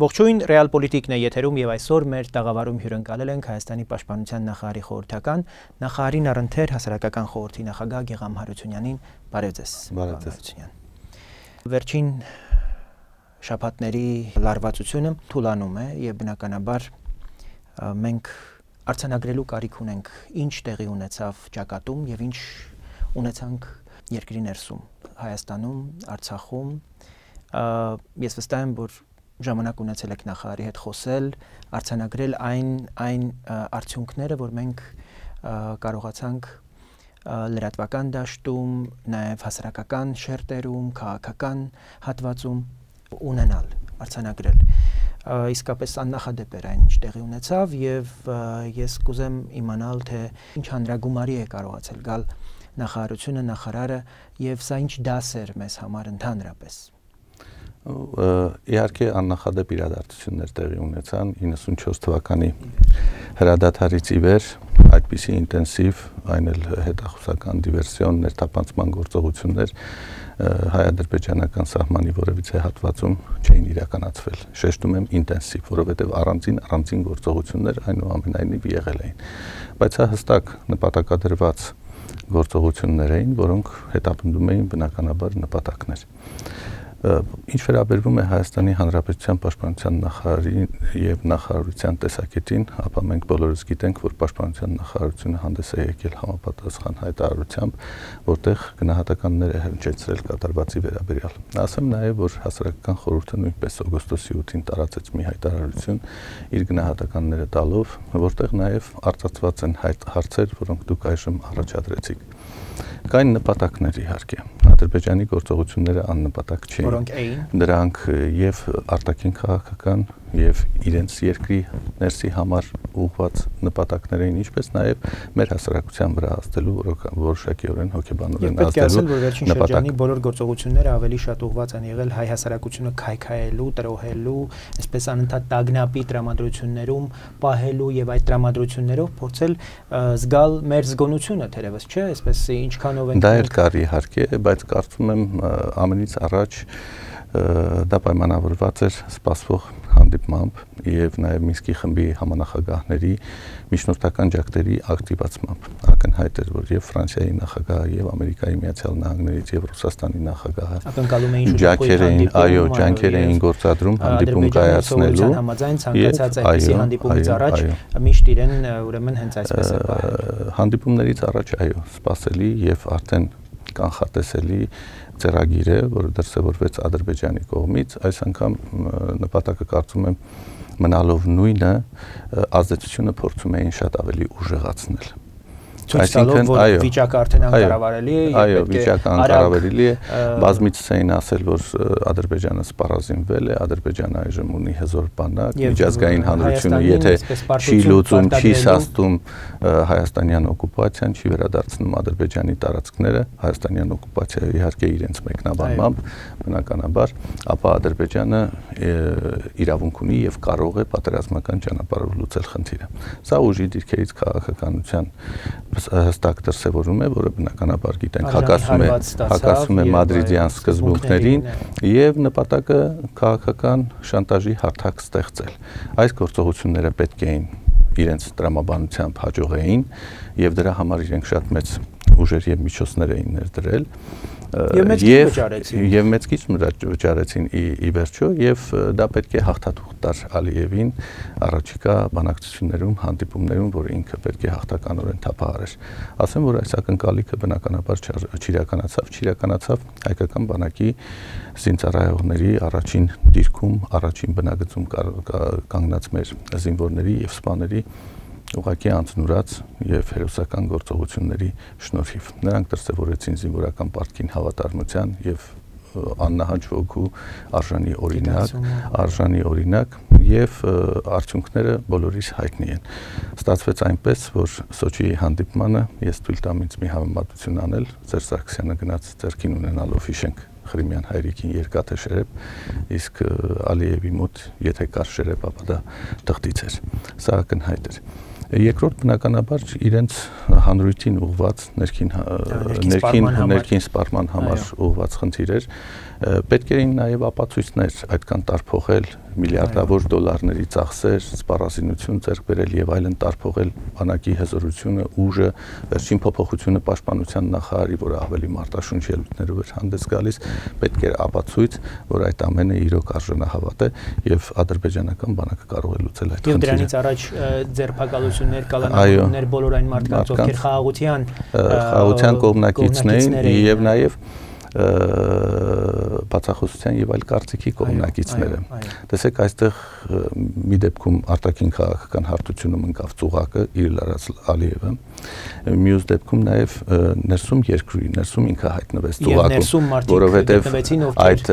Ողջույն, Ռեալպոլիտիկն է եթերում եւ այսօր մեր տաղավարում հյուրընկալել ենք Հայաստանի պաշտպանության նախարարի խորհրդական նախարարին առընթեր հասարակական խորհրդի նախագահ Գեգամ Հարությունյանին։ Բարև ձեզ։ Վերջին շաբաթների լարվածությունը թուլանում է եւ բնականաբար մենք արձանագրելու կարիք ունենք ինչ տեղի ունեցավ ճակատում եւ ինչ ունեցանք երկրի ներսում, Հայաստանում, Արցախում։ Ես վստահ եմ, որ ժամանակ ունեցել եք նախարարի հետ խոսել, արձանագրել այն արդյունքները, որ մենք կարողացանք լրատվական դաշտում, նաև հասարակական շերտերում, քաղաքական հատվածում ունենալ, արձանագրել։ Իսկապես աննախադեպ էր այն, ինչ տեղի ունեցավ, եւ ես կուզեմ իմանալ, թե ինչ հանրագումարի է կարողացել գալ նախարարությունը, նախարարը, եւ սա ինչ դաս էր մեզ համար ընդհանրապես։ Իհարկե աննախադեպ իրադարձություններ տեղի ունեցան 94 թվականի հրադադարից ի վեր այդպիսի ինտենսիվ, այն էլ հետախուզական դիվերսիոն ներթափանցման գործողություններ հայ-ադրբեջանական սահմանի որևիցե հատվածում չէին իրականացվել։ Շեշտում եմ ինտենսիվ, որովհետև առանձին գործողություններ այնուամենայնիվ եղել էին։ Բայց սա հստակ նպատակադրված գործողություններ էին, որոնք հետապնդում էին բնականաբար նպատակներ։ Ինչ վերաբերվում է Հայաստանի Հանրապետության պաշտպանության նախարարի եւ նախարարության տեսակետին, ապա մենք բոլորս գիտենք, որ պաշտպանության նախարարությունը հանդես է եկել համապատասխան հայտարարությամբ, որտեղ գնահատականներ է հնչեցրել կատարվածի վերաբերյալ։ Ասեմ նաեւ, որ հասարակական խորհուրդը նույնպես օգոստոսի 8-ին տարածեց մի հայտարարություն իր գնահատականները տալով, որտեղ նաեւ արծարծված են հարցեր, որոնք դուք այժմ առաջադրեցիք։ Կային նպատակներ իհարկե։ Ադրբեջանի գործողությունները աննպատակ չէին։ Որոնք էին։ Դրանք եւ արտաքին քաղաքական եւ իրենց երկրի ներսի համար ուղղված նպատակներ էին, ինչպես նաեւ մեր հասարակության վրա ազդելու որոշակիորեն հոգեբանորեն ազդելու նպատակ։ Պետք է ասել, որ վերջին շրջանի բոլոր գործողությունները ավելի շատ ուղղված են եղել հայ հասարակությունը քայքայելու, տրոհելու, այսպես անընդհատ տագնապի տրամադրություններում պահելու եւ այդ տրամադրություններով փորձել զգալ մեր զգոնությունը, թերևս, չէ, այսպես ինչքանով են։ Դա էլ կար իհարկե, բայց կարծում եմ ամենից առաջ դա պայմանավորված էր սպասվող հանդիպմամբ եւ նաեւ Մինսկի խմբի համանախագահների միջնորդական ջանքերի ակտիվացմամբ։ Ակնհայտ էր, որ եւ Ֆրանսիայի նախագահը եւ Ամերիկայի Միացյալ Նահանգներից եւ Ռուսաստանի նախագահը ակնկալում էին ջանքեր էին գործադրում հանդիպում կայացնելու համաձայն ցանկացած այդպիսի հանդիպումից առաջ միշտ իրեն ուրեմն հենց այսպես է պահել։ Հանդիպումներից առաջ սպասելի եւ արդեն կանխատեսելի ծրագիր է, որը դրսևորվեց Ադրբեջանի կողմից, այս անգամ նպատակը կարծում եմ մնալով նույնը, ազդեցությունը փորձում էին շատ ավելի ուժեղացնել։ Ցույց տալով, որ վիճակը արդեն անկառավարելի է, այո, վիճակը անկառավարելի է, բազմիցս էին ասել, որ Ադրբեջանը սպառազինվել է, Ադրբեջանը այժմ ունի հզոր բանակ, միջազգային հանրությունը եթե չի լուծում, չի սաստում հայաստանյան օկուպացիան, չի վերադարձնում Ադրբեջանի տարածքները, հայաստանյան օկուպացիա իհարկե իրենց մեկնաբանմամբ, բնականաբար, ապա Ադրբեջանը իրավունք ունի եւ կարող է պատերազմական ճանապարհով լուծել խնդիրը։ Սա ուժի դիրքերից քաղաքականության հստակ դրսևորում է, որը բնականաբար գիտենք հակասում է մադրիդյան սկզբունքներին եւ նպատակը քաղաքական շանտաժի հարթակ ստեղծել։ Այս գործողությունները պետք էին իրենց տրամաբանությամբ հաջողեին եւ դրա համար իրենք շատ մեծ ուժեր եւ միջոցներ էին ներդրել եւ մեծ քիչ վճարեցին ի վերջո եւ դա պետք է հաղթաթուղթ տար Ալիևին առաջիկա բանակցություններում, հանդիպումներում, որ ինքը պետք է հաղթականորեն թափահարեր։ Ասեմ, որ այս ակնկալիքը բնականաբար չիրականացավ հայկական բանակի զինծառայողների առաջին դիրքում, առաջին բնագծում կանգնած մեր զինվորների եւ սպաների ուղղակի անձնուրաց եւ հերոսական գործողությունների շնորհիվ։ Նրանք դրսևորեցին զինվորական պարտքին հավատարմության եւ աննահանջ ոգու արժանի օրինակ եւ արդյունքները բոլորիս հայտնի են։ Ստացվեց այնպես, որ Սոչիի հանդիպմանը ես թույլ տամ ինձ մի համեմատություն անել, Սերժ Սարգսյանը գնաց ձեռքին ունենալով հիշենք Խրիմյան հայրիկին երկաթե շերեփ, իսկ Ալիևի մոտ եթե կար շերեփ, ապա դա թղթից էր։ Սա ակնհայտ էր։ Երկրորդ բնականաբար իրենց հանրույթին ուղված ներքին սպառման համար ուղված խնդիրեր պետք էին նաև ապացույցներ այդքան տարփոխել միլիարդավոր դոլարների ծախսեր, սպառազինություն ձեռք բերել եւ այլն տարփողել բանակի հզորությունը, ուժը, վերջին փոփոխությունը պաշտպանության նախարարի, որը ավելի մարտաշունչ ելույթներով էր հանդես գալիս, պետք էր ապացույց, որ այդ ամենը իրոք արժանահավատ է եւ ադրբեջանական բանակը կարող է լուծել այդ խնդիրը։ Եվ դրանից առաջ ձերբակալություններ, կալանավորումներ բոլոր այն մարդկանց, ովքեր խաղաղության կողմնակիցն էին եւ նաեւ բացախոսության եւ այլ կարծիքի կողմնակիցները։ Տեսեք, այստեղ մի դեպքում արտաքին քաղաքական հարթությունում ընկավ ծուղակը Իլհար Ալիևը, մյուս դեպքում նաեւ ներսում երկրի, ներսում ինքը հայտնվեց ծուղակում, որովհետեւ այդ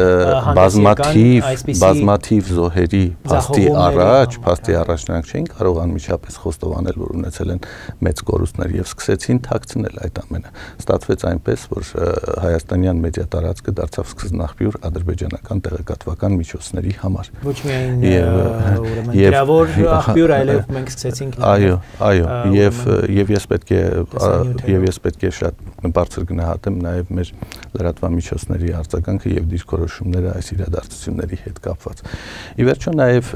բազմաթիվ զոհերի փաստի առաջ նրանք չէին կարող անմիջապես խոստովանել, որ ունեցել են մեծ կորուստներ եւ սկսեցին թաքցնել այդ ամենը։ Ստացվեց այնպես, որ հայաստանյան մեդիա տարածքը դարձավ սկզբնաղբյուր ադրբեջանական տեղեկատվական միջոցների համար։ Ոչ միայն ուրեմն գրավոր աղբյուր, այլև մենք սկսեցինք եւ ես պետք է շատ բարձր գնահատեմ նաեւ մեր լրատվամիջոցների արձագանքը եւ դիրքորոշումները այս իրադարձությունների հետ կապված։ Ի վերջո նաեւ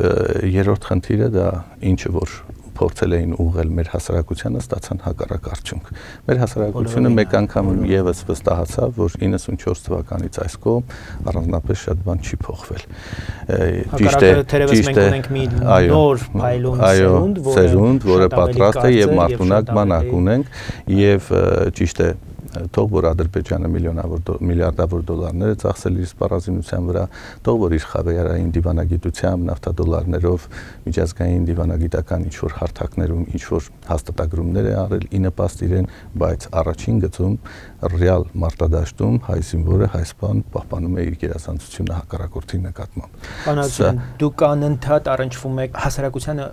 երրորդ խնդիրը դա ինչը որ փորձել էին ուղղել մեր հասարակությանը, ստացան հակառակ արդյունք։ Մեր հասարակությունը մեկ անգամ եւս վստահացավ, որ 94 թվականից այս կողմ առանձնապես շատ բան չի փոխվել։ Ճիշտ է, թերևս մենք ունենք մի նոր փայլուն սերունդ, որը պատրաստ է եւ մարդունակ բանակ ունենք եւ ճիշտ է թող որ Ադրբեջանը միլիարդավոր դոլարներ է ծախսել իր սպառազինության վրա, թող որ իր խավիարային դիվանագիտությամբ, նավթադոլարներով միջազգային դիվանագիտական ինչ-որ հարթակներում ինչ-որ հաստատագրումներ է արել ի նպաստ իրեն, բայց առաջին գծում ռեալ մարտադաշտում հայ զինվորը, հայ սպան պահպանում է իր գերազանցությունը հակառակորդի նկատմամբ։ Պարոն, դուք անընդհատ առնչվում եք հասարակությանը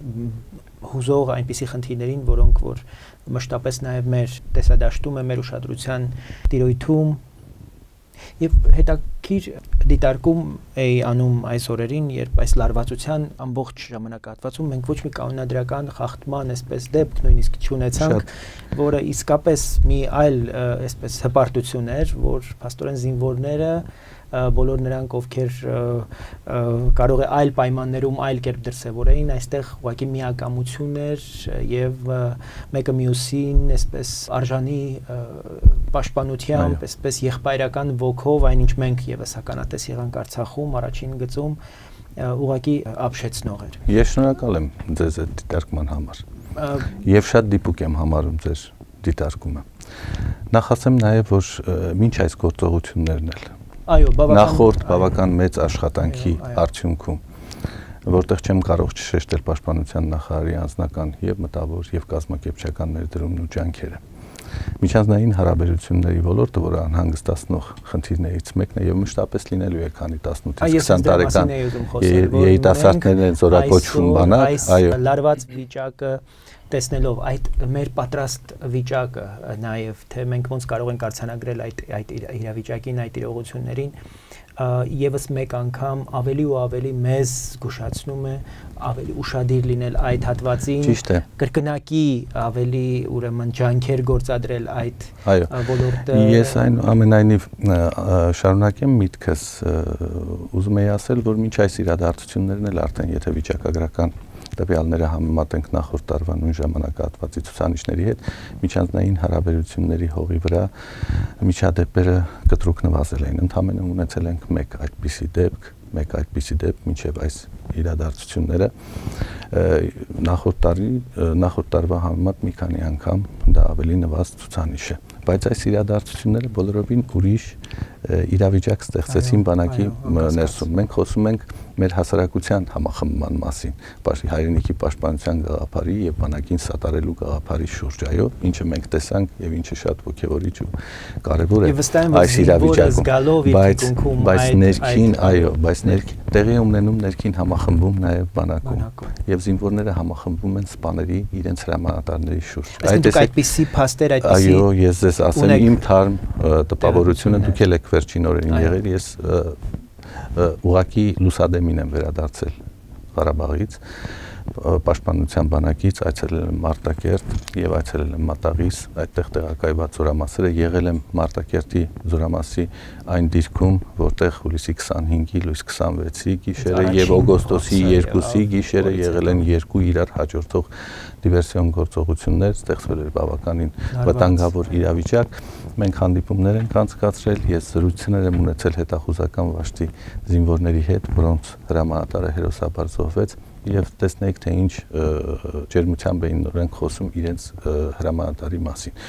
հուզող այնպիսի խնդիրներին, որոնք որ մշտապես նաև մեր տեսադաշտում է, մեր ուշադրության տիրույթում եւ հետաքրքիր դիտարկում էի անում այս օրերին, երբ այս լարվածության ամբողջ ժամանակահատվածում մենք ոչ մի կանոնադրական խախտման այսպես դեպք նույնիսկ չունեցանք, որը իսկապես մի այլ այսպես հպարտություն էր, որ փաստորեն զինվորները բոլոր նրանք, ովքեր կարող է այլ պայմաններում այլ կերպ դրսևորեին, այստեղ ուղղակի միակամություն էր եւ մեկը մյուսին այսպես արժանի պաշտպանությամբ, այսպես եղբայրական ոգով, այնինչ մենք եւս հականատես եղանք Արցախում առաջին գծում, ուղղակի ապշեցնող էր։ Ես շնորհակալ եմ ձեզ այդ դիտարկման համար եւ շատ դիպուկ եմ համարում ձեր դիտարկումը։ Նախ ասեմ նաեւ, որ մինչ այս գործողություններն էլ նախորդ բավական մեծ աշխատանքի արդյունքում, որտեղ չեմ կարող չշեշտել պաշտպանության նախարարի անձնական եւ մտավոր եւ կազմակերպչական ներդրումն ու ջանքերը։ Միջանձնային հարաբերությունների ոլորտը, որը անհանգստացնող խնդիրներից մեկն է եւ մշտապես լինելու է, քանի 18-ից 20 տարեկան երիտասարդներն են զորակոչվում բանակ, լարված վիճակը տեսնելով այդ մեր պատրաստ վիճակը նաև թե մենք ոնց կարող ենք արձանագրել այդ իրավիճակին, այդ իրողություններին, եւս մեկ անգամ ավելի ու ավելի մեզ զգուշացնում է ավելի ուշադիր լինել այդ հատվածին, կրկնակի ավելի ուրեմն ջանքեր գործադրել այդ ոլորտը։ Ես ամենայնիվ շարունակեմ միտքս, ուզում եի ասել, որ մինչ այս իրադարձություններն էլ արդեն եթե վիճակագրական տվյալները համեմատենք նախորդ տարվա նույն ժամանակահատվածի ցուցանիշների հետ, միջանձնային հարաբերությունների հողի վրա միջադեպերը կտրուկ նվազել են։ Ընդհանրապես ունեցել ենք մեկ այդպիսի դեպք մինչև այս իրադարձությունները նախորդ տարվա համեմատ մի քանի անգամ դա ավելի նվազ ցուցանիշ է, բայց այս իրադարձությունները բոլորովին ուրիշ իրավիճակ ստեղծեցին բանակի ներսում։ Մենք խոսում ենք մեր հասարակության համախմբման մասին, հայրենիքի պաշտպանության գաղափարի եւ բանակին սատարելու գաղափարի շուրջ, ինչը մենք տեսանք եւ ինչը շատ ոգևորիչ ու կարեւոր է այս իրավիճակում, բայց ներքին, բայց տեղի ունենում ներքին համախմբում նաեւ բանակում եւ զինվորները համախմբվում են սպաների իրենց հրամանատարների շուրջ։ Այսինքն այդպիսի փաստեր, այդպիսի այո, ես ձեզ ասեմ իմ թարմ տպավորությունը, դուք եք վերջին օրերին եղել, ես ուղղակի լուսադեմին եմ վերադարձել Ղարաբաղից, պաշտպանության բանակից այցելել եմ Մարտակերտ եւ այցելել եմ Մատաղիս, այդտեղ տեղակայված զորամասերը, եղել եմ Մարտակերտի զորամասի այն դիրքում, որտեղ հուլիսի 25-ի, լույս 26-ի գիշերը եւ օգոստոսի 2-ի գիշերը եղել են երկու իրար հաջորդող դիվերսիոն գործողություններ, ստեղծվել էր բավականին վտանգավոր իրավիճակ։ Մենք հանդիպումներ ենք անցկացրել, ես զրույցներ եմ ունեցել հետախուզական վաշտի զինվորների հետ, որոնց հրամանատարը հերոսաբար զոհվեց, եւ տեսնեիք թե ինչ ջերմությամբ էին նորենք խոսում իրենց հրամանատարի մասին։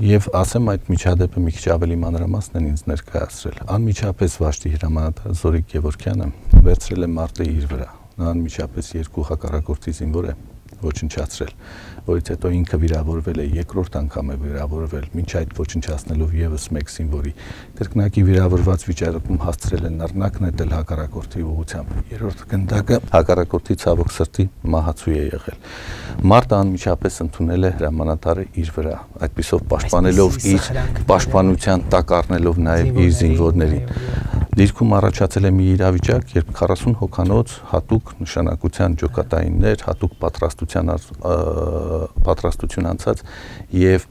Եվ ասեմ, այդ միջադեպը մի քիչ ավելի մանրամասն են ինձ ներկայացրել։ Անմիջապես վաշտի հրամանատար Զորիկ Գևորգյանը վերցրել է մարտը իր վրա։ Նա անմիջապես երկու հակառակորդի զինվոր է ոչնչացրել, որից հետո ինքը վիրավորվել է, երկրորդ անգամ է վիրավորվել, մինչ այդ ոչնչացնելով եւս մեկ զինվորի կրկնակի վիրավորված վիճակում հասցրել են նռնակն նետել հակառակորդի ուղղությամբ։ Երրորդ գնդակը հակառակորդի ցավոք սրտի մահացու է եղել։ Մարտը անմիջապես ընդունել է հրամանատարը իր վրա, այդպիսով պաշտպանելով իր պաշտպանության տակ առնելով նաեւ իր զինվորներին։ Դիրքում առաջացել է մի իրավիճակ, երբ 40 հոգանոց հատուկ նշանակության ջոկատայիններ, հատուկ պատրաստություն անցած եւ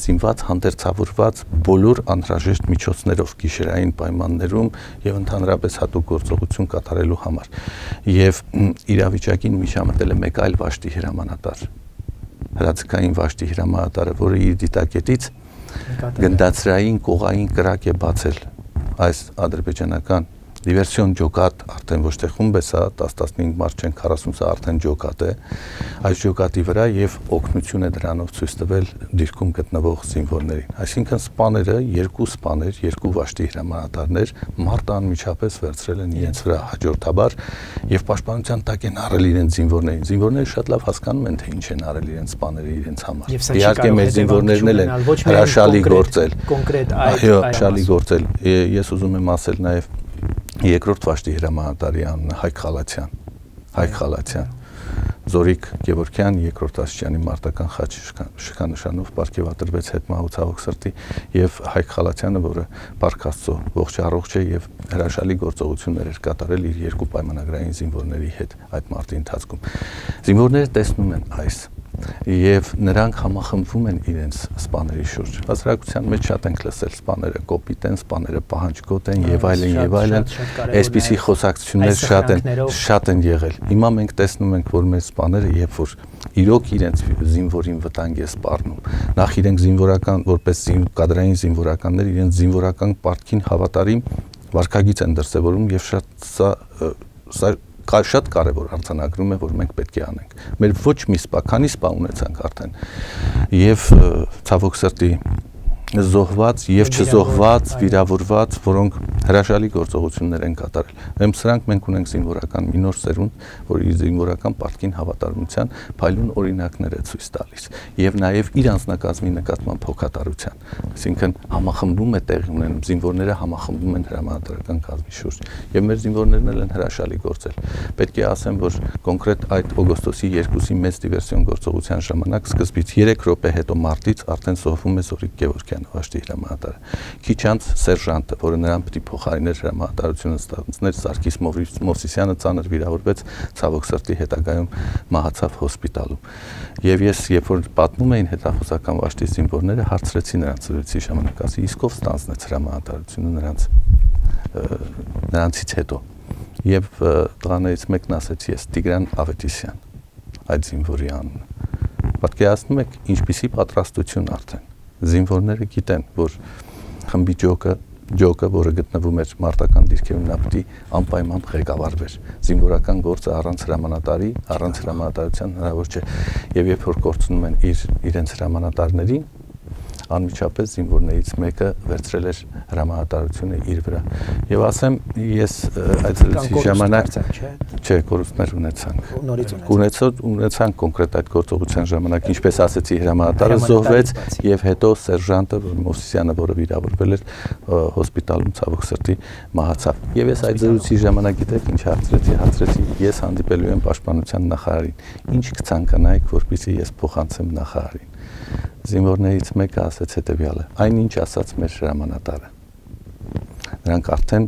զինված հանդերձավորված բոլոր անհրաժեշտ միջոցներով գիշերային պայմաններում եւ ընդհանրապես հատուկ գործողություն կատարելու համար։ Եվ իրավիճակին միջամտել է մեկ այլ վաշտի հրամանատար, հրաձգային վաշտի հրամանատարը, որը իր դիտակետից գնդացրային կողային կրակ է բացել այս ադրբեջանական դիվերսիոն ջոկատ, արդեն ոչ թե խումբ է սա, 10-15 մարդ չեն, 40 սա արդեն ջոկատ է, այս ջոկատի վրա եւ օգնություն է դրանով ցույց տվել դիրքում գտնվող զինվորներին։ Այսինքն սպաները, երկու սպաներ, երկու վաշտի հրամանատարներ մարտը անմիջապես վերցրել են իրենց վրա հաջորդաբար եւ պաշտպանության տակ են առել իրենց զինվորներին։ Զինվորները շատ լավ հասկանում են, թե ինչ են արել իրենց սպաները իրենց համար։ Իհարկե մեր զինվորներն էլ են հրաշալի գործել։ Կոնկրետ այո, հրաշալի գործել։ Ես ուզում եմ ասել նաեւ երկրորդ վաշտի հրամանատարի անունը Հայկ Խալաթյան, Զորիկ Գևորգյան, երկրորդ աստիճանի մարտական խաչ շքանշանով պարգևատրվեց հետմահու ցավոք սրտի, եւ Հայկ Խալաթյանը, որը Փառք Աստծո ողջ առողջ է եւ հրաշալի գործողություններ էր կատարել իր երկու պայմանագրային զինվորների հետ այդ մարտի ընթացքում։ Զինվորները տեսնում են այս եւ նրանք համախմբվում են իրենց սպաների շուրջ։ Հասարակության մեջ շատ ենք լսել սպաները կոպիտ են, սպաները պահանջկոտ են եւ այլն, այսպիսի խոսակցություններ շատ են եղել։ Հիմա մենք տեսնում ենք, որ մեր սպաները երբ որ իրոք իրենց զինվորին վտանգ է սպառնում, նախ իրենք զինվորական որպես կադրային զինվորականներ իրենց զինվորական պարտքին հավատարիմ վարքագիծ են դրսևորում եւ սա շատ կարևոր արձանագրում է, որ մենք պետք է անենք։ Մեր ոչ մի սպա, քանի սպա ունեցանք արդեն, եւ ցավոք սրտի զոհված եւ չզոհված, վիրավորված, որոնք հրաշալի գործողություններ են կատարել։ Ըմ սրանք մենք ունենք զինվորական մի նոր սերունդ, որ իր զինվորական պարտքին հավատարմության փայլուն օրինակներ է ցույց տալիս եւ նաեւ իր անձնակազմի նկատմամբ հոգատարության։ Այսինքն համախմբում է տեղի ունենում, զինվորները համախմբում են հրամանատարական կազմի շուրջ եւ մեր զինվորներն էլ են հրաշալի գործել։ Պետք է ասեմ, որ կոնկրետ այդ օգոստոսի 2-ի մեծ դիվերսիոն գործողության ժամանակ սկզբից 3 րոպե հետո մարտից արդեն զոհվում է Զորիկ Գևորգյանը, վաշտի հրամանատարը։ Քիչ անց սերժանտը, որը նրան պետք է փոխարիներ հրամանատարությունը ստանձներ, Սարգիս Մովսիսյանը ծանր վիրավորվեց, ցավոք սրտի հետագայում մահացավ հոսպիտալում։ Եվ ես երբ որ պատմում էին հետախուզական վաշտի զինվորները, հարցրեցի նրանց զրույցի ժամանակ, ասի իսկ ով ստանձնեց հրամանատարությունը նրանցից հետո։ Եվ տղաներից մեկն ասեց ես, Տիգրան Ավետիսյան, այդ զինվորի անունը։ Պատկերացնում եք ինչպիսի պատրաստություն արդեն։ Զինվորները գիտեն, որ խմբի ջոկը, որը գտնվում էր մարտական դիրքերում, նա պետք է անպայման ղեկավարվեր։ Զինվորական գործը առանց հրամանատարի, առանց հրամանատարության հնարավոր չէ։ Եւ երբ որ կորցնում են իրենց հրամանատարներին, անմիջապես զինվորներից մեկը վերցրել էր հրամանատարությունը իր վրա։ Եվ ասեմ, ես այդ զրույցի ժամանակ չէ, կորուստներ ունեցանք կոնկրետ այդ գործողության ժամանակ, ինչպես ասեցի, հրամանատարը զոհվեց եւ հետո սերժանտը Մովսիսյանը, որը վիրավորվել էր հոսպիտալում, ցավոք սրտի մահացավ։ Եվ ես այդ զրույցի ժամանակ գիտեք ինչ հարցրեցի, ես հանդիպելու եմ պաշտպանության նախարարին։ Ինչ կցանկանայիք, որպեսզի ես փոխանցեմ նախարարին։ Զինվորներից մեկը ասեց հետևյալը. այնինչ ասաց մեր հրամանատարը։ Նրանք արդեն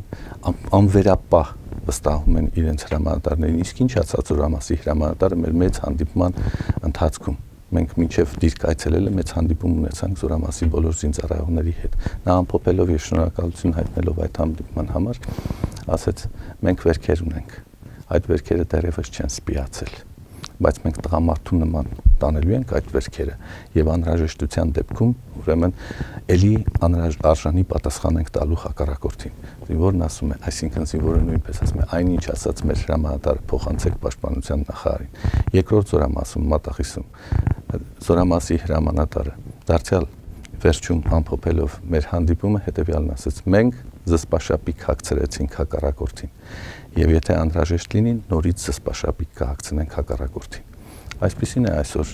անվերապահ վստահում են իրենց հրամանատարներին, իսկ ինչ ասած Զորամասի հրամանատարը մեր մեծ հանդիպման ընթացքում մենք մինչև դիրք այցելելը մեծ հանդիպում ունեցանք Զորամասի բոլոր զինծառայողների հետ։ Նա ամփոփելով եւ շնորհակալություն հայտնելով այդ հանդիպման համար, ասաց. մենք վերքեր ունենք, այդ վերքերը դեռևս չեն սպիացել, բայց մենք տղամարդու նման տանելու ենք այդ վերքերը եւ անհրաժեշտության դեպքում ուրեմն ելի արժանի պատասխան ենք տալու հակառակորդին։ Զինվորն ասում է, այսինքն զինվորը նույնպես ասում է, այնինչ ասաց մեր հրամանատարը, փոխանցեք պաշտպանության նախարարին։ Երկրորդ Զորամասում Մատախիսում Զորամասի հրամանատարը դարձյալ վերջում ամփոփելով մեր հանդիպումը հետեւյալն ասաց. մենք զսպաշապիկ հագցրեցինք հակառակորդին եւ եթե անհրաժեշտ լինի նորից զսպաշապիկ կհագցնենք հակառակորդին։ Այսպիսին է այսօր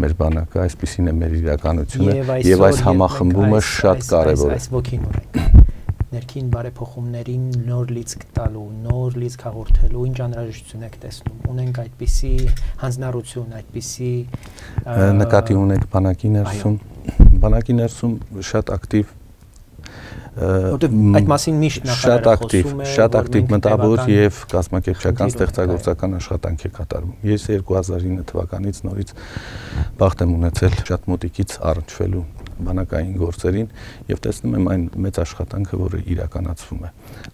մեր բանակը, այսպիսին է մեր իրականությունը եւ այս համախմբումը շատ կարեւոր է։ Այս ոգին ունենք ներքին բարեփոխումներին նոր լիցք տալու, նոր լիցք հաղորդելու, ինչ անհրաժեշտություն եք տեսնում։ Ունենք այդպիսի հանձնառություն, այդպիսի նկատի ունենք բանակի ներսում շատ ակտիվ այդ մասին միշտ նախարարը խոսում է, շատ ակտիվ մտավոր եւ կազմակերպչական ստեղծագործական աշխատանք է կատարվում։ Ես 2009 թվականից նորից բախտ եմ ունեցել շատ մոտիկից առնչվելու բանակային գործերին եւ տեսնում եմ այն մեծ աշխատանքը, որը իրականացվում է։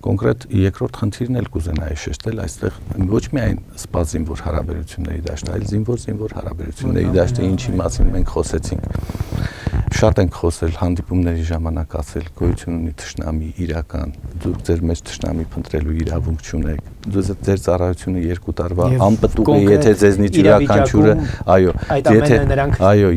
Կոնկրետ երկրորդ խնդիրն էլ կուզենայի շեշտել, այստեղ ոչ միայն սպա զինվոր հարաբերությունների դաշտ, այլ զինվոր հարաբերությունների դաշտը, ինչի մասին մենք խոսեցինք։ Շատ ենք խոսել հանդիպումների ժամանակ ասել գոյություն ունի թշնամի իրական, դուք ձեր մեջ թշնամի փնտրելու իրավունք չունեք, ձեր ծառայությունը 2 տարվա անպտուղ է, եթե ձեզնից յուրաքանչյուրը,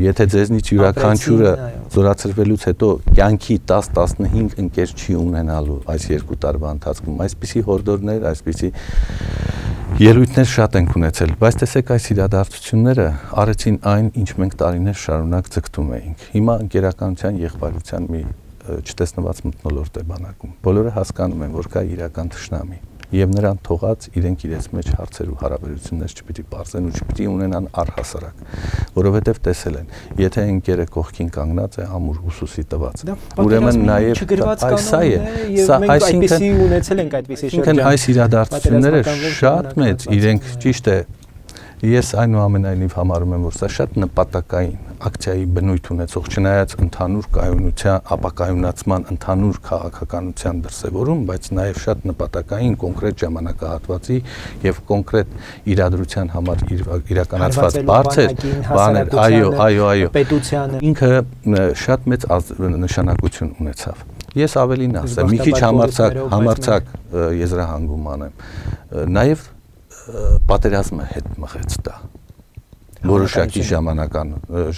եթե ձեզնից յուրաքանչյուրը զորացրվելուց հետո կյանքի 10-15 ընկեր չի ունենալու այս 2 տարվա ընթացքում, այսպիսի հորդորներ, այսպիսի ելույթներ շատ ենք ունեցել, բայց տեսեք այս իրադարձությունները արեցին այն, ինչ մենք տարիներ շարունակ ձգտում էինք։ Հիմա ընկերականության եղբայրության մի չտեսնված մթնոլորտ է բանակում։ Բոլորը հասկանում են, որ կա իրական թշնամի եւ նրան թողած իրենք իրենց մեջ հարցեր ու հարաբերություններ չպիտի բարձեն ու չպիտի ունենան առհասարակ, որովհետեւ տեսել են, եթե ընկերը կողքին կանգնած է ամուր ուսուսի տված, ուրեմն նաեւ սա է, այսինքն ունեցել ենք այդպիսի շրջան, այս իրադարձությունները շատ մեծ իրենք ճիշտ է։ Ես այնուամենայնիվ համարում եմ, որ սա շատ նպատակային ակցիայի բնույթ ունեցող, չնայած ընդհանուր կայունության, ապակայունացման, ընդհանուր քաղաքականության դրսևորում, բայց նաև շատ նպատակային կոնկրետ ժամանակահատվածի եւ կոնկրետ իրադրության համար իրականացված բարձր բաներ, այո, պետությանը ինքը շատ մեծ նշանակություն ունեցավ։ Ես ավելին ասեմ, մի քիչ համարձակ եզրահանգում անեմ, նաև պատերազմը հետ մղեց դա որոշակի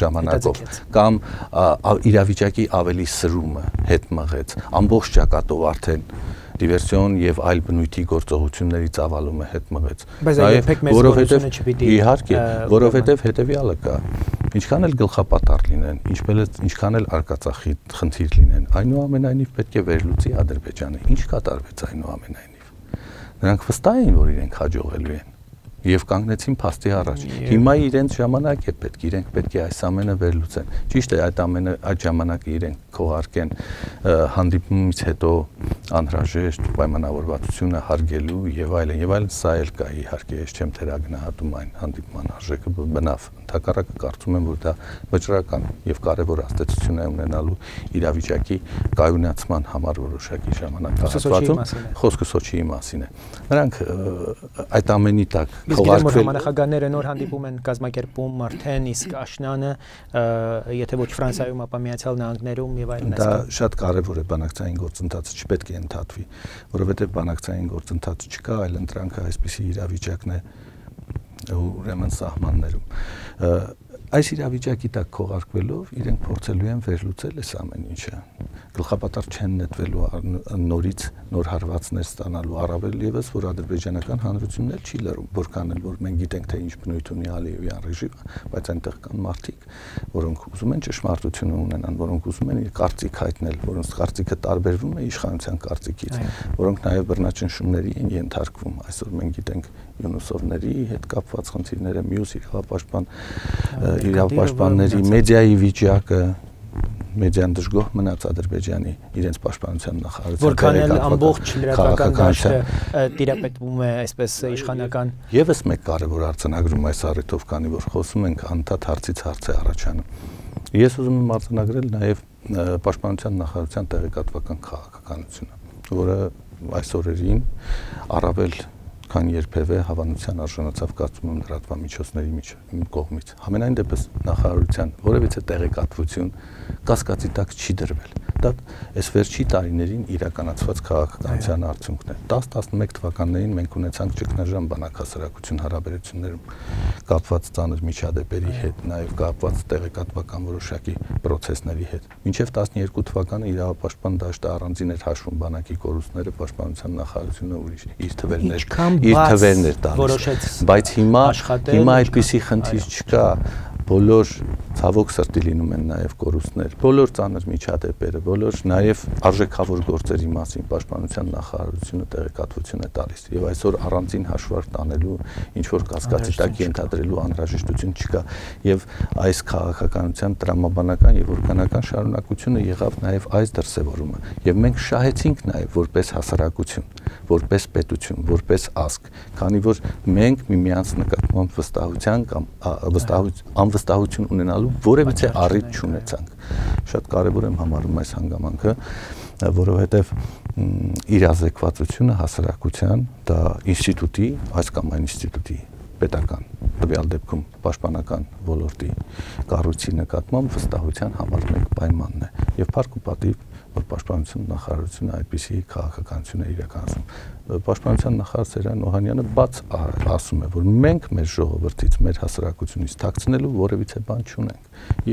ժամանակով կամ իրավիճակի ավելի սրումը հետ մղեց ամբողջ ճակատով արդեն դիվերսիոն եւ այլ բնույթի գործողությունների ծավալումը հետ մղեց որովհետեւ հետեւյալը կա ինչքան էլ գլխապատառ լինեն ինչքան էլ արկածախիտ խնդիր լինեն այնուամենայնիվ պետք է վերլուծի Ադրբեջանը ինչ կատարվեց այնուամենայնիվ նրանք վստահ էին որ իրենք հաջողելու են եւ կանգնեցին փաստի առաջ հիմա իրենց ժամանակ է պետք իրենք պետք է այս ամենը վերլուծեն ճիշտ է այդ ժամանակը իրենք քողարկեն հանդիպումից հետո անհրաժեշտ պայմանավորվածությունը հարգելու եւ այլն սա էլ կա իհարկե ես չեմ թերագնահատում այն հանդիպման արժեքը բնավ ընդհակառակը կարծում եմ որ դա վճռական եւ կարեւոր ազդեցություն է ունենալու իրավիճակի կայունացման համար որոշակի ժամանակահատվածում խոսքը Սոչիի մասին է նրանք այդ ամենի տակ Իսկ նախագահները նոր հանդիպում են կազմակերպում արդեն իսկ աշնանը եթե ոչ Ֆրանսիայում ապա Միացյալ Նահանգներում եւ այլն դա շատ կարեւոր է բանակցային գործընթացը չպետք է ընդհատվի որովհետեւ բանակցային գործընթացը չկա այլ ընտրանքը այսպիսի իրավիճակն է ուրեմն սահմաններում այս իրավիճակի տակ քողարկվելով իրենք փորձելու են վերլուծել այս ամեն ինչը գլխապատառ չեն նետվելու նորից նոր հարվածներ ստանալու առավել եւս որ ադրբեջանական հանրությունն էլ չի լռում որքան էլ որ մենք գիտենք թե ինչ բնույթ ունի Ալիևյան ռեժիմը բայց այնտեղ կան մարդիկ որոնք ուզում են ճշմարտությունը ունենան որոնք ուզում են իր կարծիք հայտնել որոնց կարծիքը տարբերվում է իշխանության կարծիքից որոնք նաեւ բռնաճնշումների են ենթարկվում այսօր մենք գիտենք յունուսովների հետ կապված խնդիրները մյուս իրավապաշտպանների մեդիայի վիճակը մեդիան դժգոհ մնաց Ադրբեջանի իրենց պաշտպանության նախարարության որքան էլ ամբողջ լրատվական դաշտը տիրապետվում է այսպես իշխանական Եվս մեկ կարևոր արձանագրում այս առիթով, քանի որ խոսում ենք անդադ հարցից հարց է առաջանում։ Ես ուզում եմ արձանագրել նաև պաշտպանության նախարարության տեղեկատվական քաղաքականությունը, որը այս օրերին առավել քան երբևէ հավանության արժանացավ կարծում եմ լրատվամիջոցների կողմից։ Համենայն դեպս նախարարության որևիցե տեղեկատվություն կասկածի տակ չի դրվել։ Դա այս վերջի տարիներին իրականացված քաղաքականության արդյունքն է։ 10-11 թվականներին մենք ունեցանք ճգնաժամ բանակհասարակություն հարաբերություններում կապված ծանր միջադեպերի հետ, նաև կապված տեղեկատվական որոշակի պրոցեսների հետ։ Մինչև 12 թվականը իրավապաշտպան դաշտը առանձին էր հաշվում բանակի կորուստները, պաշտպանության նախարարությունը ուրիշ իր թվերներ տալիս։ Բայց հիմա այդպիսի խնդիր չկա։ Բոլոր ցավոք սրտի լինում են նաև կորուստներ, բոլոր ծանր միջադեպերը, բոլոր նաև արժեքավոր գործերի մասին պաշտպանության նախարարությունը տեղեկատվություն է տալիս եւ այսօր առանձին հաշվարկ տանելու ինչ որ կասկածի տակ ենթադրելու անհրաժեշտություն չկա եւ այս քաղաքականության տրամաբանական եւ օրգանական շարունակությունը եղավ նաև այս դրսեւորումը եւ մենք շահեցինք նաև որպես հասարակություն, որպես պետություն, որպես ազգ, քանի որ մենք միմյանց նկատմամբ վստահության կամ անվստահություն ունենալու որևիցե առիթ չունեցանք։ Շատ կարևոր եմ համարում այս հանգամանքը, որովհետև իրազեկվածությունը հասարակության դա ինստիտուտի, այս կամ այն ինստիտուտի պետական, տվյալ դեպքում պաշտպանական ոլորտի կառույցի նկատմամբ վստահության համար մեկ պայմանն է եւ փառք ու պատիվ որ պաշտպանության նախարարությունը այդպիսի քաղաքականություն է իրականացնում։ Պաշտպանության նախարար Սերժան Օհանյանը բաց ասում է, որ մենք մեր ժողովրդից, մեր հասարակությունից թաքցնելու որևիցե բան չունենք։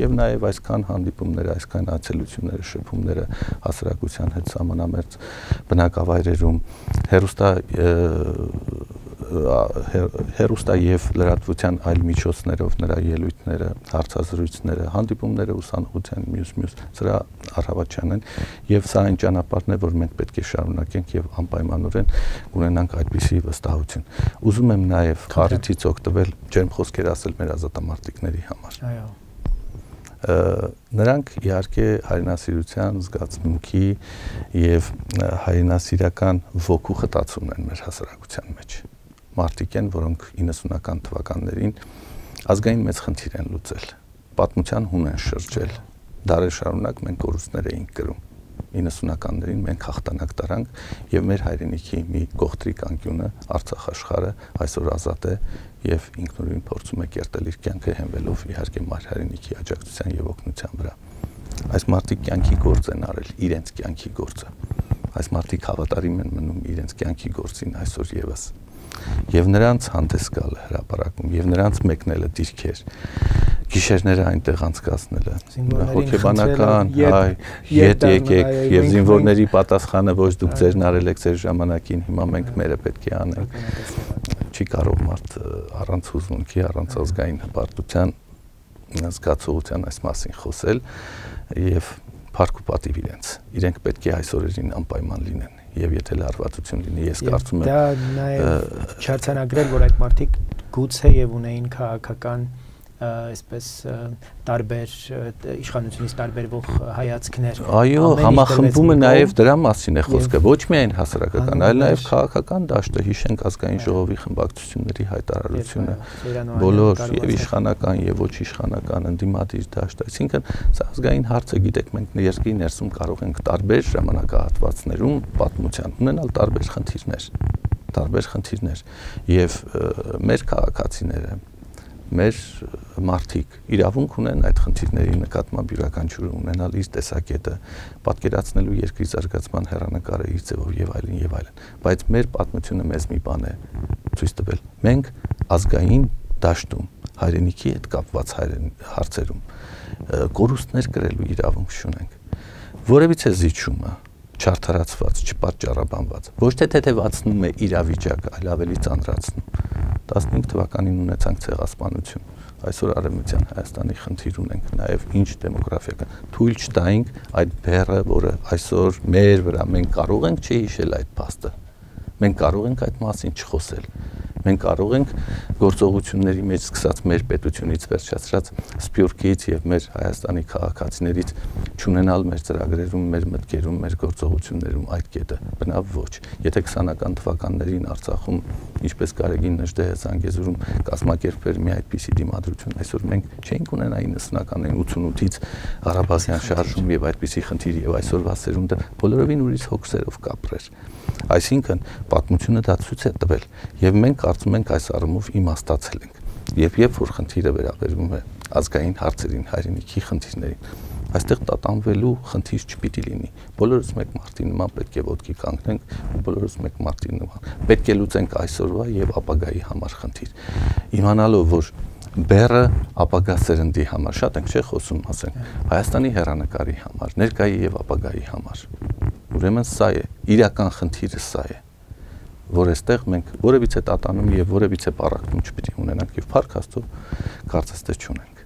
Եվ նաև այսքան հանդիպումները, այսքան այցելությունները, շփումները հասարակության հետ սահմանամերձ բնակավայրերում, հերոստա եւ լրատվության այլ միջոցներով նրա ելույթները, հարցազրույցները, հանդիպումները ուսանողության մյուս սրա առավոտյան են եւ սա այն ճանապարհն է, որ մենք պետք է շարունակենք եւ անպայմանորեն ունենանք այդպիսի վստահություն։ Ուզում եմ նաեւ խառիթից օգտվել ջերմ խոսքեր ասել մեր ազատամարտիկների համար։ Այո։ Նրանք իհարկե հայրենասիրության զգացմունքի եւ հայրենասիրական ոգու խտացում են մեր հասարակության մեջ։ Մարդիկ են, որոնք 90-ական թվականներին ազգային մեծ խնդիր են լուծել, պատմության հուն են շրջել, դարեր շարունակ մենք կորուստներ էինք կրում, 90-ականներին մենք հաղթանակ տարանք եւ մեր հայրենիքի մի կողտրիկ անկյունը Արցախ աշխարհը այսօր ազատ է եւ ինքնուրույն փորձում է կերտել իր կյանքը հենվելով իհարկե մեր հայրենիքի աջակցության եւ օգնության վրա։ Այս մարդիկ կյանքի գործ են արել, իրենց կյանքի գործը։ Այս մարդիկ հավատարիմ են մնում իրենց կյանքի գործին այսօր եւս։ Եվ նրանց հանդես գալը հրապարակում, եւ նրանց մեկնելը դիրքեր, գիշերները այնտեղ անցկացնելը, հոգեբանական, ետ եկեք, եւ զինվորների պատասխանը ոչ դուք ձերն արել եք ձեր ժամանակին, հիմա մենք մերը պետք է անենք։ Չի կարող մարդ առանց հուզմունքի, առանց ազգային հպարտության, զգացողության այս մասին խոսել եւ փառք ու պատիվ իրենք պետք է այս օրերին անպայման լինեն եւ եթե լարվածություն լինի ես կարծում եմ դա նաեւ չարցանագրել որ այդ մարդիկ գուցե եւ ունեին քաղաքական այսպես տարբեր իշխանությունից տարբերվող հայացքներ։ Այո, համախմբում է նաև դրա մասին է խոսքը, ոչ միայն հասարակական, այլ նաև քաղաքական դաշտը, հիշենք ազգային ժողովի խմբակցությունների հայտարարությունը, բոլոր եւ իշխանական եւ ոչ իշխանական ընդդիմադիր դաշտ, այսինքն սա ազգային հարց է, գիտեք, մենք երկրի ներսում կարող ենք տարբեր ժամանակահատվածներում պատմության ունենալ տարբեր խնդիրներ եւ մեր քաղաքացիները մեր մարդիկ իրավունք ունեն այդ խնդիրների նկատմամբ յուրաքանչյուրը ունենալ իր տեսակետը, պատկերացնելու երկրի զարգացման հեռանկարը իր ձևով եւ այլն, բայց մեր պատմությունը մեզ մի բան է ցույց տվել։ Մենք ազգային դաշտում հայրենիքի հետ կապված հարցերում կորուստներ կրելու իրավունք չունենք։ Որևիցե զիջումը չարթարացված, չպատճառաբանված, ոչ թե թեթևացնում է իրավիճակը, այլ ավելի ծանրացնում։ 15 թվականին ունեցանք ցեղասպանություն, այսօր Արևմտյան Հայաստանի խնդիր ունենք, նաև ինչ դեմոգրաֆիական, թույլ չտայինք այդ բեռը, որը այսօր մեր վրա մենք կարող ենք չհիշել այդ փաստը, մենք կարող ենք այդ մասին չխոսել, մենք կարող ենք գործողությունների մեջ սկսած մեր պետությունից վերջացրած Սփյուռքից եւ մեր Հայաստանի քաղաքացիներից ճանաչել մեր ծրագրերում, մեր մտքերում, մեր գործողություններում այդ կետը։ Բնավ ոչ։ Եթե 20-ական թվականներին Արցախում, ինչպես Գարեգին Նժդեհը Զանգեզուրում կազմակերպվեր մի այդպիսի դիմադրություն, այսօր մենք չէինք ունենա 90-ականներին 88-ից Ղարաբաղյան շարժում եւ այդպիսի խնդիր եւ այսօրվա սերունդը բոլորովին ուրիշ հոգսերով կապրեր։ Այսինքն պատմությունը դա ցույց է տվել եւ մենք կարծում ենք այս առումով իմաստացել ենք։ Երբ որ խնդիրը վերաբերվում է ազգային հարցերին, հայրենիքի խնդիրներին, այստեղ տատանվելու խնդիր չպիտի լինի։ Բոլորս մեկ մարտի նման պետք է ոտքի կանգնենք, բոլորս մեկ մարտի նման պետք է լուծենք այսօրվա եւ ապագայի համար խնդիր։ Իմանալով, որ բերը ապագա սերնդի համար շատ ենք չէ խոսում, ասենք, Հայաստանի հերանեկարի համար, ներկայի եւ ապագայի համար։ Ուրեմն սա է, իրական խնդիրը սա է, որ այստեղ մենք որևիցե տատանում եւ որևիցե պարակտում չպիտի ունենանք եւ Փառք Աստծո կարծես թե չունենք։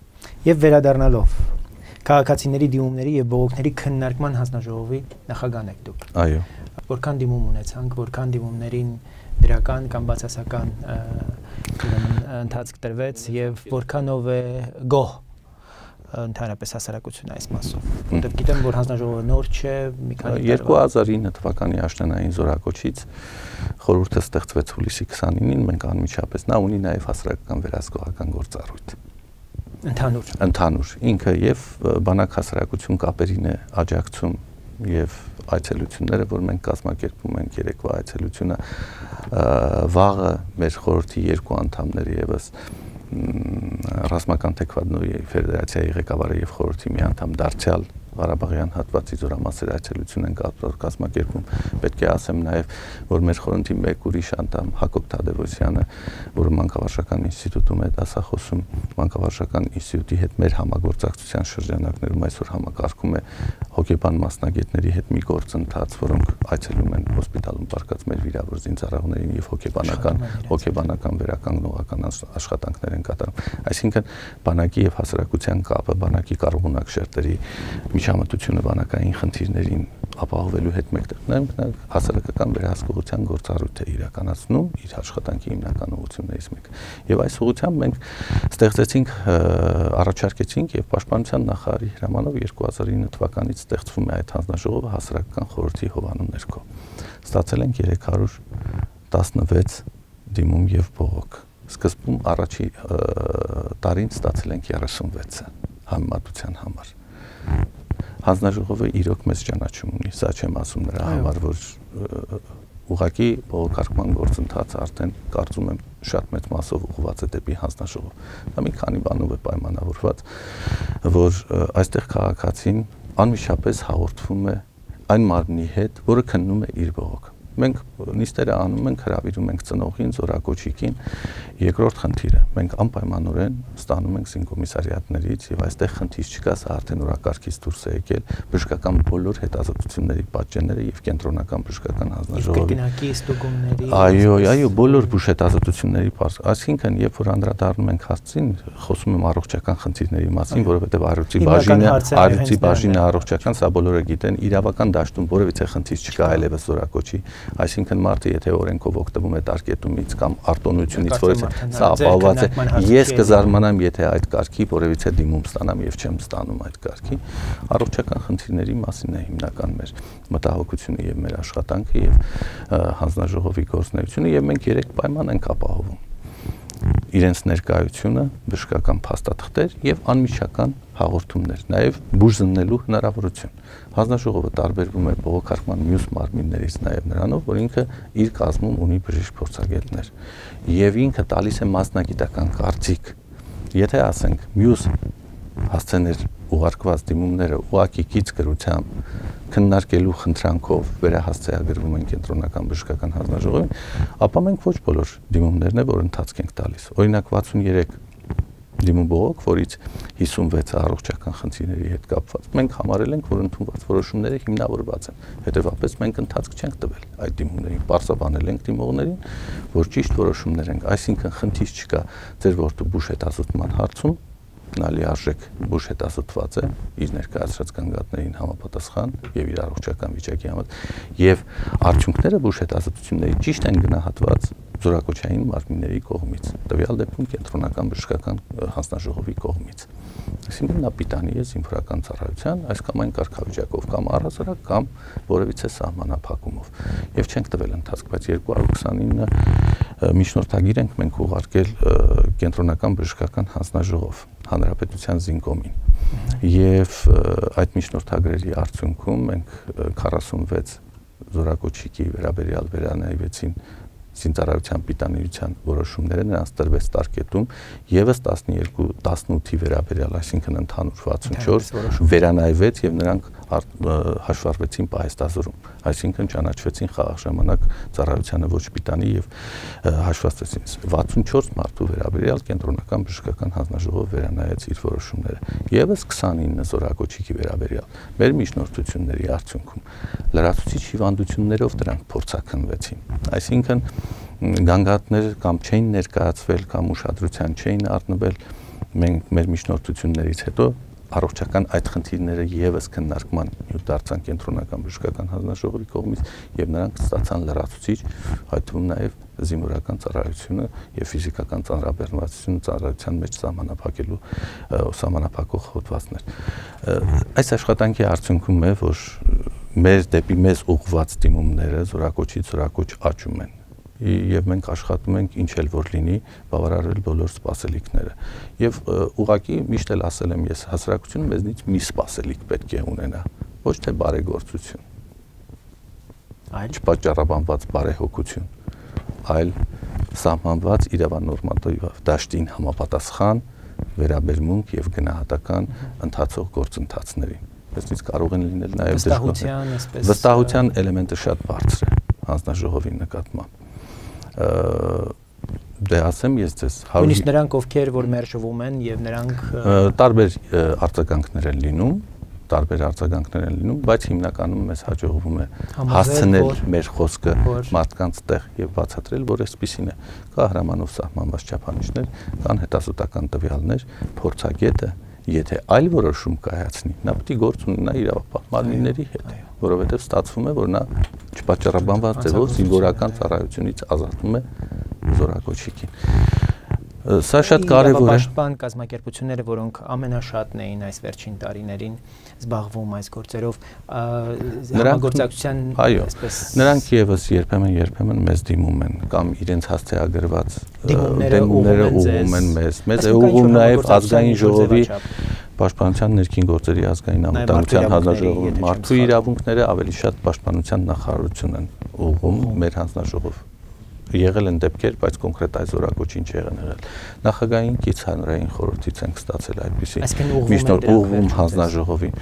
Եվ վերադառնալով քաղաքացիների դիմումների եւ բողոքների քննարկման հանձնաժողովի նախագահն եք դուք։ Այո։ Որքան դիմում ունեցանք, որքան դիմումներին դրական կամ բացասական ընթացք տրվեց եւ որքանով է գոհ ընդհանրապես հասարակությունը այս մասով։ Որտեղ գիտեմ, որ հանձնաժողովը նոր չէ, մի քանի 2009 թվականի աշնանային զորակոչից խորհուրդը ստեղծվեց հուլիսի 29-ին, մենք անմիջապես նա ունի նաեւ հասարակական վերահսկողական գործառույթ։ Ընդհանուր ինքը եւ բանակ հասարակություն կապերին է աջակցում եւ այցելությունները, որ մենք կազմակերպում ենք երեկվա այցելությունը վաղը մեր խորհրդի երկու անդամներ եւս ռազմական թեկվադնոյի ֆեդերացիայի ղեկավարը եւ խորհրդի մի անդամ դարձյալ Ղարաբաղյան հատվածի զորամասեր այցելություն են կազմակերպում։ Պետք է ասեմ նաեւ, որ մեր խորհրդի մեկ ուրիշ անդամ Հակոբ Թադևոսյանը, որը մանկավարժական ինստիտուտում է դասախոսում, մանկավարժական ինստիտուտի հետ մեր համագործակցության շրջանակներում այսօր համակարգում է հոգեբան մասնագետների հետ մի գործընթաց, որոնք այցելում են հոսպիտալում բարկած մեր վիրավոր զինծառայողներին եւ հոգեբանական վերականգնողական աշխատանքներ են կատարում։ Այսինքն բանակի եւ հասարակության կապը, բանակի կառուցունակ շերտերի միջամտությունը բանակային խնդիրներին ապահովելու հետ մեկտեղ հասարակական վերահսկողության գործառույթ է իրականացնում իր աշխատանքի հիմնական ուղղություններից մեկը։ Եվ այս ուղղությամբ մենք ստեղծեցինք, առաջարկեցինք եւ Պաշտպանության նախարարի հրամանով 2009 թվականից ստեղծվում է այդ հանձնաժողովը հասարակական խորհրդի հովանու ներքո։ Ստացել ենք 316 դիմում եւ բողոք։ Սկզբում առաջի տարին ստացել ենք 36-ը համեմատության համար։ Հանձնաժողովը իրոք մեծ ճանաչում ունի, սա չեմ ասում նրա համար, որ ուղղակի բողոքարկման գործընթացը արդեն կարծում եմ շատ մեծ մասով ուղղված է դեպի հանձնաժողով։ Դա մի քանի բանով է պայմանավորված, որ այստեղ քաղաքացին անմիջապես հաղորդվում է այն մարմնի հետ, որը քննում է իր բողոքը։ Մենք նիստերը անում ենք, հրավիրում ենք ծնողին, զորակոչիկին։ Երկրորդ խնդիրը, մենք անպայմանորեն ստանում ենք զինկոմիսարիատներից եւ այստեղ խնդիր չկա, սա արդեն օրակարգից դուրս է եկել բժշկական բոլոր հետազոտությունների պատճենները եւ կենտրոնական բժշկական հանձնաժողովի կրկնակի ստուգումների։ Այո, բոլոր բուժ հետազոտությունների այսինքն երբ որ անդրադառնում ենք հասցին, խոսում եմ առողջական խնդիրների մասին, որովհետեւ առյուծի բաժինը առողջական, սա բոլորը գիտեն, իրավական դաշտում որևիցե խնդիր չկա այլևս զորակոչի։ Այսինքն մարդը եթե օրենքով օգտվում է տարկետումից կամ արտոնությունից, որից սա ապահովված է, ես կզարմանամ, եթե այդ կարգի որևիցե դիմում ստանամ եւ չեմ ստանում այդ կարգի։ Առողջական խնդիրների մասին է հիմնական մեր մտահոգությունը եւ մեր աշխատանքը եւ հանձնաժողովի գործունեությունը եւ մենք 3 պայման ենք ապահովում։ Իրենց ներկայությունը, բժշկական փաստաթղթեր եւ անմիջական հաղորդումներ, նաեւ բուժ զննելու հնարավորություն։ Հանձնաժողովը տարբերվում է բողոքարկման մյուս մարմիններից նաեւ նրանով, որ ինքը իր կազմում ունի բժիշկ փորձագետներ եւ ինքը տալիս է մասնագիտական կարծիք։ Եթե ասենք մյուս հասցեներ ուղարկված դիմումները ուղակի կից գրությամբ քննարկելու խնդրանքով վերահասցեագրվում են կենտրոնական բժշկական հանձնաժողովին, ապա մենք ոչ բոլոր դիմումներն է, որ ընթացք ենք տալիս։ Օրինակ 63 դիմում բողոք, որից 56-ը առողջական խնդիրների հետ կապված։ Մենք համարել ենք, որ ընդունված որոշումները հիմնավորված են։ Հետևաբար մենք ընթացք չենք տվել այդ դիմումներին, պարզաբանել ենք դիմողներին, որ ճիշտ որոշումներ են, այսինքն խնդիր չկա ձեր որդու բուժ հետազոտման հարցում նալի արժեք բուժ հետազոտված է իր ներկայացրած կանգնածներին համապատասխան եւ իր առողջական վիճակի համար եւ արդյունքները բուժ հետազոտությունների ճիշտ են գնահատված զորակոչային մարմինների կողմից, տվյալ դեպքում կենտրոնական բժշկական հանձնաժողովի կողմից։ Այսինքն նա պիտանի է զինվորական ծառայության այս կամ այն կարգավիճակով կամ առհասարակ կամ որևիցե սահմանափակումով։ Եվ չենք տվել ընթացք, բայց 229 միջնորդագիր ենք մենք ուղարկել կենտրոնական բժշկական հանձնաժողով հանրապետության զինկոմին։ Եվ այդ միջնորդագրերի արդյունքում մենք 46 զորակոչիկի վերաբերյալ վերանայվեցին զինծառայության պիտանիության որոշումները, նրանց տրվեց տարկետում եւս 18-ի վերաբերյալ, այսինքն ընդհանուր 64 վերանայվեց եւ նրանք հաշվառվեցին պահեստազորում, այսինքն ճանաչվեցին խաղաղ ժամանակ ծառայությանը ոչ պիտանի եւ հաշվացվեցին 64 մարդու վերաբերյալ կենտրոնական բժշկական հանձնաժողովը վերանայեց իր որոշումները եւս 29 զորակոչիկի վերաբերյալ մեր միջնորդությունների արդյունքում լրացուցիչ հիվանդություններով դրանք փորձաքննվեցին, այսինքն գանգատներ կամ չէին ներկայացվել կամ ուշադրության չէին առնվել մենք մեր միջնորդություններից հետո առողջական այդ խնդիրները եւս քննարկման նյութ դարձան կենտրոնական բժշկական հանձնաժողովի կողմից եւ նրանք ստացան լրացուցիչ, այդ թվում նաեւ զինվորական ծառայությունը եւ ֆիզիկական ծանրաբեռնվածությունը ծառայության մեջ սահմանափակելու սահմանափակող հոդվածներ։ Այս աշխատանքի արդյունքում է, որ մեր դեպի մեզ ուղղված դիմումները զորակոչից զորակոչ աճում են եւ մենք աշխատում ենք ինչ էլ որ լինի բավարարել բոլոր սպասելիքները եւ ուղղակի միշտ էլ ասել եմ ես հասարակությունը մեզնից մի սպասելիք պետք է ունենա ոչ թե բարեգործություն այլ պատճառաբանված բարեհոգություն այլ սահմանված իրավանորմատիվ դաշտին համապատասխան վերաբերմունք եւ գնահատական ընթացող գործընթացներին այսպես կարող են լինել նաեւ վստահության էլեմենտը շատ բարձր է հանձնաժողովի նկատմամբ դե ասեմ ես ձեզ նույնիսկ նրանք ովքեր որ մերժվում են եւ նրանք տարբեր արձագանքներ են լինում բայց հիմնականում մեզ հաջողվում է հասցնել մեր խոսքը մարդկանց տեղ եւ բացատրել որ այսպեսին է կա հրամանով սահմանված չափանիշներ կան հետազոտական տվյալներ փորձագետը եթե այլ որոշում կայացնի նա պետք է գործ ունենա իրավապահ մարմինների հետ որովհետեւ ստացվում է որ նա չպատճառաբանված ձևով զինվորական ծառայությունից ազատվում է զորակոչիկին սա շատ կարևոր է պաշտպան կազմակերպությունները որոնք ամենաշատն էին այս վերջին տարիներին զբաղվում այս գործերով համագործակցության այսպես նրանք եւս երբեմն մեզ դիմում են կամ իրենց հասցեագրված դիմումները ուղղում են մեզ է ուղղում նաեւ ազգային ժողովի պաշտպանության ներքին գործերի ազգային անվտանգության հանձնաժողովի մարդու իրավունքները ավելի շատ պաշտպանության նախարարություն են ուղղում մեր հանձնաժողով եղել են դեպքեր, բայց կոնկրետ այս զորակոչին չեղեն եղել։ Նախագահային կից հանրային խորհրդից ենք ստացել այդպիսի ուղղում հանձնաժողովին։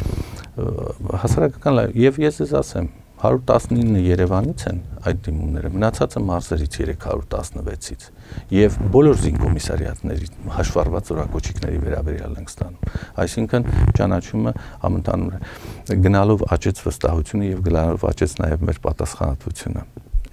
Հասարակական եւ ես ես ասեմ 119 Երևանից են այդ դիմումները, մնացածը մարզերից 316-ից եւ բոլոր զինկոմիսարիատների հաշվառված զորակոչիկների վերաբերյալ ենք ստանում։ Այսինքն ճանաչումը ամենտանուր է։ Գնալով աճեց վստահությունը եւ գնալով աճեց նաեւ մեր պատասխանատվությունը։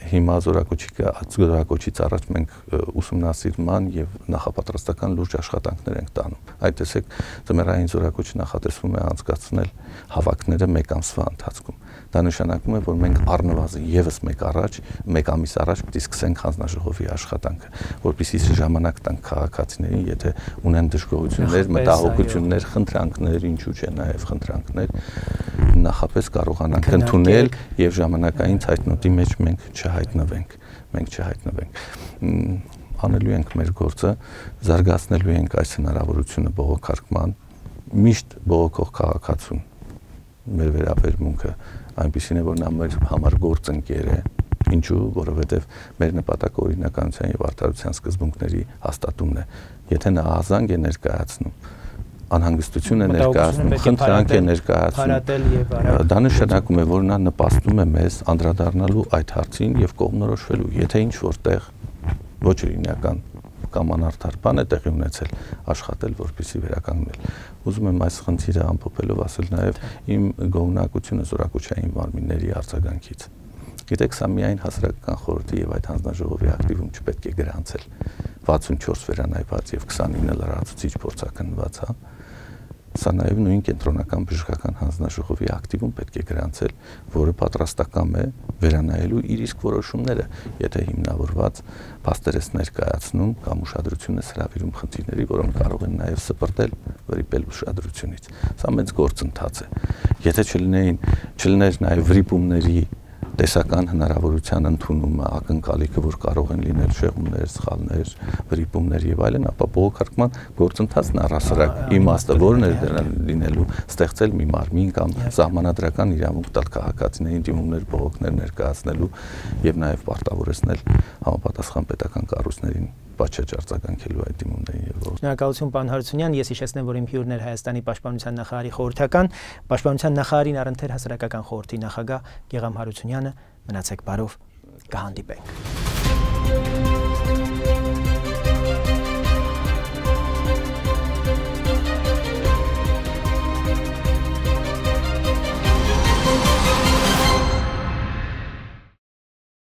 Հիմա զորակոչից առաջ մենք ուսումնասիրման եւ նախապատրաստական լուրջ աշխատանքներ ենք տանում։ Այդ տեսեք ձմեռային զորակոչը նախատեսվում է անցկացնել հավաքները 1 ամսվա ընթացքում։ Դա նշանակում է, որ մենք առնվազն եւս 1 ամիս առաջ պետք է սկսենք հանձնաժողովի աշխատանքը, որպեսզի ժամանակ տանք քաղաքացիներին, եթե ունեն դժգոհություններ, մտահոգություններ, խնդրանքներ, ինչու՞ չէ նաեւ խնդրանքներ, նախապես կարողանանք ընդունել եւ ժամանակային ցայտնոտի մեջ մենք չհայտնվենք։ Անելու ենք մեր գործը, զարգացնելու ենք այս հնարավորությունը բողոքարկման, միշտ բողոքող քաղաքացուն մեր վերաբերմունքը այնպեսին է, որ նա մեր համար գործընկեր է, ինչու, որովհետև մեր նպատակը օրինականության եւ արդարության սկզբունքների հաստատումն է։ Եթե նա ազանգ է ներկայացնում, անհանգստություն է ներկայացնում, խնդրանք է ներկայացնում, դա նշանակում է, որ նա նպաստում է մեզ անդրադառնալու այդ հարցին եւ կողմնորոշվելու, եթե ինչ որտեղ ոչ օրինական կամ անարդար բան է տեղի ունեցել, աշխատել, որպեսզի վերականգնել։ Ուզում եմ այս խնդիրը ամփոփելով ասել նաեւ իմ գոհունակությունը զորակոչային մարմինների արձագանքից։ Գիտեք, սա միայն հասարակական խորհրդի եւ այդ հանձնաժողովի ակտիվում չպետք է գրանցել 64 վերանայված եւ 29 լրացուցիչ փորձաքննված, հա։ Սա նաև նույն կենտրոնական բժշկական հանձնաժողովի ակտիվում պետք է գրանցել, որը պատրաստական է վերանայելու իր իսկ որոշումները, եթե հիմնավորված փաստեր է ներկայացնում կամ ուշադրություն է հրավիրում խնդիրների, որոնք կարող են նաև սպրտել վրիպել ուշադրությունից։ Սա մեծ գործընթաց է։ Եթե չլիներ նաև վրիպումների տեսական հնարավորության ընդունումը, ակնկալիքը, որ կարող են լինել շեղումներ, սխալներ, վրիպումներ եւ այլն, ապա բողոքարկման գործընթացն առհասարակ իմաստը որն է լինելու ստեղծել մի մարմին կամ սահմանադրական իրավունք տալ քաղաքացիներին դիմումներ, բողոքներ ներկայացնելու եւ նաեւ պարտավորեցնել համապատասխան պետական կառույցներին պատշաճ արձագանքելու այդ դիմումներին եւ ողջ։ Շնորհակալություն պարոն Հարությունյան, ես հիշեցնեմ, որ իմ հյուրն էր Հայաստանի Պաշտպանության նախարարի խորհրդական, Պաշտպանության նախարարին առընթեր հասարակական խորհրդի նախագահ Գեգամ Հարությունյանը։ Մնացեք բարով, կհանդիպենք։